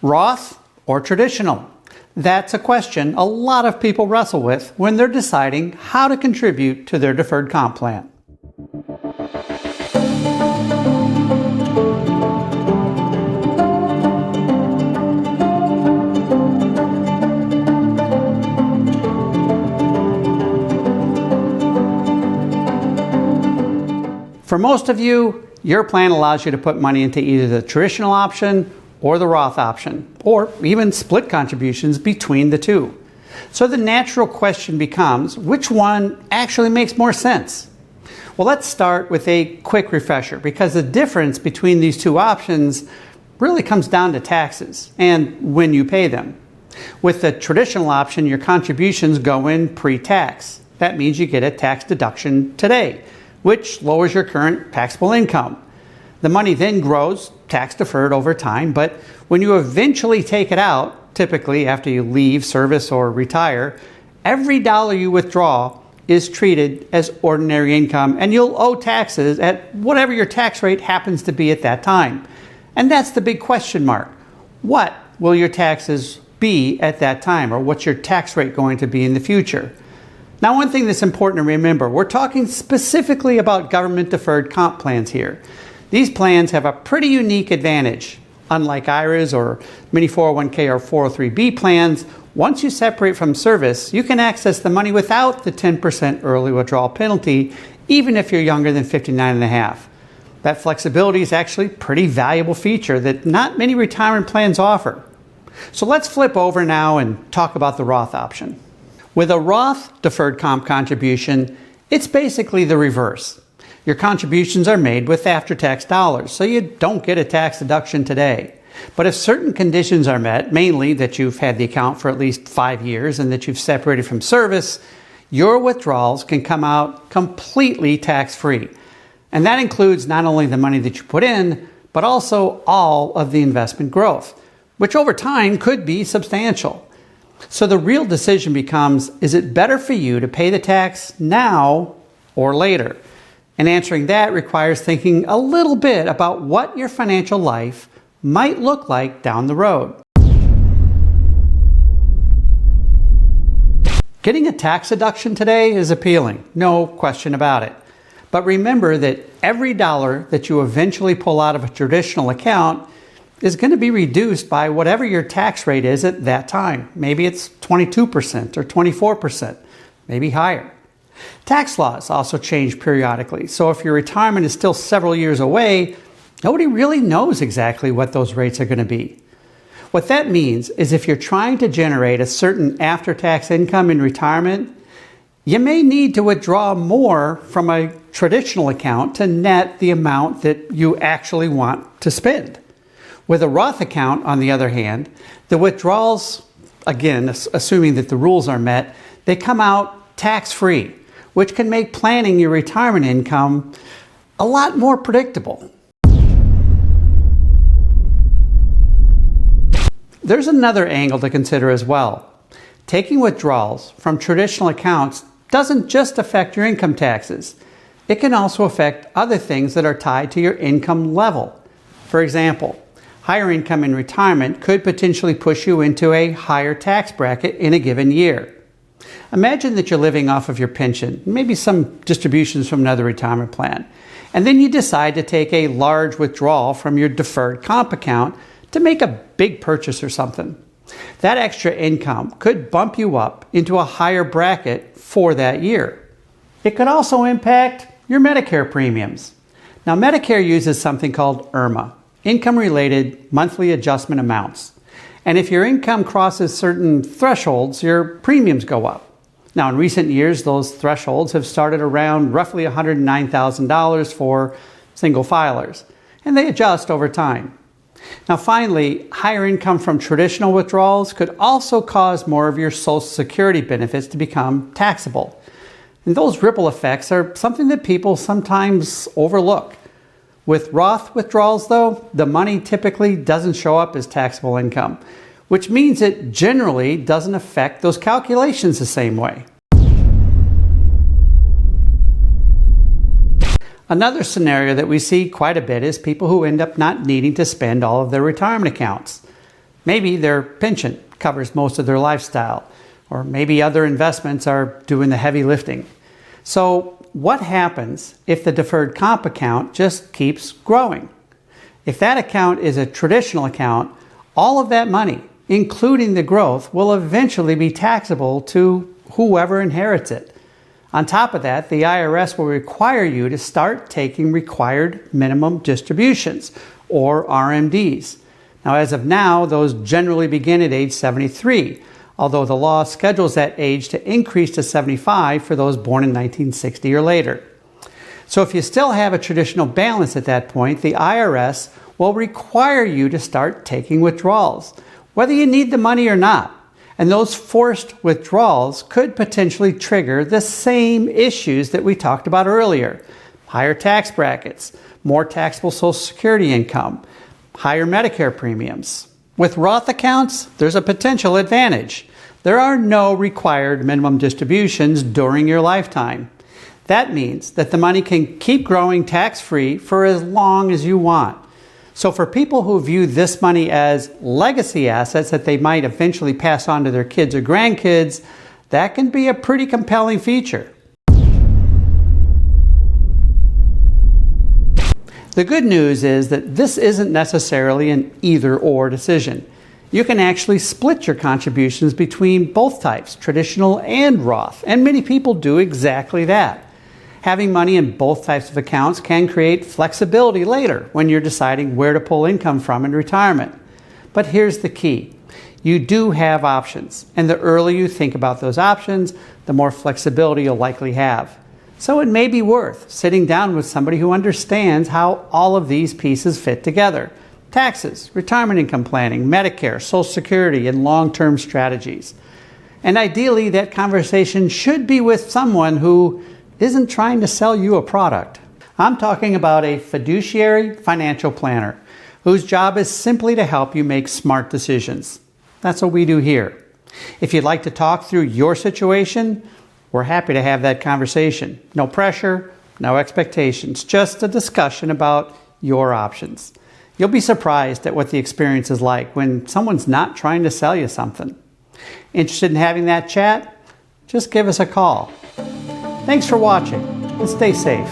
Roth or traditional? That's a question a lot of people wrestle with when they're deciding how to contribute to their deferred comp plan. For most of you, your plan allows you to put money into either the traditional option or the Roth option, or even split contributions between the two. So the natural question becomes, which one actually makes more sense? Well, let's start with a quick refresher, because the difference between these two options really comes down to taxes and when you pay them. With the traditional option, your contributions go in pre-tax. That means you get a tax deduction today, which lowers your current taxable income. The money then grows tax deferred over time, but when you eventually take it out, typically after you leave service or retire, every dollar you withdraw is treated as ordinary income, and you'll owe taxes at whatever your tax rate happens to be at that time. And that's the big question mark. What will your taxes be at that time, or what's your tax rate going to be in the future? Now, one thing that's important to remember, we're talking specifically about government deferred comp plans here. These plans have a pretty unique advantage. Unlike IRAs or mini 401k or 403b plans, once you separate from service, you can access the money without the 10% early withdrawal penalty, even if you're younger than 59 and a half. That flexibility is actually a pretty valuable feature that not many retirement plans offer. So let's flip over now and talk about the Roth option. With a Roth deferred comp contribution, it's basically the reverse. Your contributions are made with after-tax dollars, so you don't get a tax deduction today. But if certain conditions are met, mainly that you've had the account for at least 5 years and that you've separated from service, your withdrawals can come out completely tax-free. And that includes not only the money that you put in, but also all of the investment growth, which over time could be substantial. So the real decision becomes, is it better for you to pay the tax now or later? And answering that requires thinking a little bit about what your financial life might look like down the road. Getting a tax deduction today is appealing, no question about it. But remember that every dollar that you eventually pull out of a traditional account is going to be reduced by whatever your tax rate is at that time. Maybe it's 22% or 24%, maybe higher. Tax laws also change periodically, so if your retirement is still several years away, nobody really knows exactly what those rates are going to be. What that means is if you're trying to generate a certain after-tax income in retirement, you may need to withdraw more from a traditional account to net the amount that you actually want to spend. With a Roth account, on the other hand, the withdrawals, again, assuming that the rules are met, they come out tax-free, which can make planning your retirement income a lot more predictable. There's another angle to consider as well. Taking withdrawals from traditional accounts doesn't just affect your income taxes. It can also affect other things that are tied to your income level. For example, higher income in retirement could potentially push you into a higher tax bracket in a given year. Imagine that you're living off of your pension, maybe some distributions from another retirement plan, and then you decide to take a large withdrawal from your deferred comp account to make a big purchase or something. That extra income could bump you up into a higher bracket for that year. It could also impact your Medicare premiums. Now, Medicare uses something called IRMA, income-related monthly adjustment amounts. And if your income crosses certain thresholds, your premiums go up. Now, in recent years, those thresholds have started around roughly $109,000 for single filers, and they adjust over time. Now, finally, higher income from traditional withdrawals could also cause more of your Social Security benefits to become taxable. And those ripple effects are something that people sometimes overlook. With Roth withdrawals, though, the money typically doesn't show up as taxable income, which means it generally doesn't affect those calculations the same way. Another scenario that we see quite a bit is people who end up not needing to spend all of their retirement accounts. Maybe their pension covers most of their lifestyle, or maybe other investments are doing the heavy lifting. So what happens if the deferred comp account just keeps growing? If that account is a traditional account, all of that money, including the growth, will eventually be taxable to whoever inherits it. On top of that, the IRS will require you to start taking required minimum distributions, or RMDs. Now, as of now, those generally begin at age 73, although the law schedules that age to increase to 75 for those born in 1960 or later. So if you still have a traditional balance at that point, the IRS will require you to start taking withdrawals, whether you need the money or not. And those forced withdrawals could potentially trigger the same issues that we talked about earlier. Higher tax brackets, more taxable Social Security income, higher Medicare premiums. With Roth accounts, there's a potential advantage. There are no required minimum distributions during your lifetime. That means that the money can keep growing tax-free for as long as you want. So for people who view this money as legacy assets that they might eventually pass on to their kids or grandkids, that can be a pretty compelling feature. The good news is that this isn't necessarily an either-or decision. You can actually split your contributions between both types, traditional and Roth, and many people do exactly that. Having money in both types of accounts can create flexibility later when you're deciding where to pull income from in retirement. But here's the key. You do have options, and the earlier you think about those options, the more flexibility you'll likely have. So it may be worth sitting down with somebody who understands how all of these pieces fit together. Taxes, retirement income planning, Medicare, Social Security, and long-term strategies. And ideally, that conversation should be with someone who isn't trying to sell you a product. I'm talking about a fiduciary financial planner whose job is simply to help you make smart decisions. That's what we do here. If you'd like to talk through your situation, we're happy to have that conversation. No pressure, no expectations, just a discussion about your options. You'll be surprised at what the experience is like when someone's not trying to sell you something. Interested in having that chat? Just give us a call. Thanks for watching, and stay safe.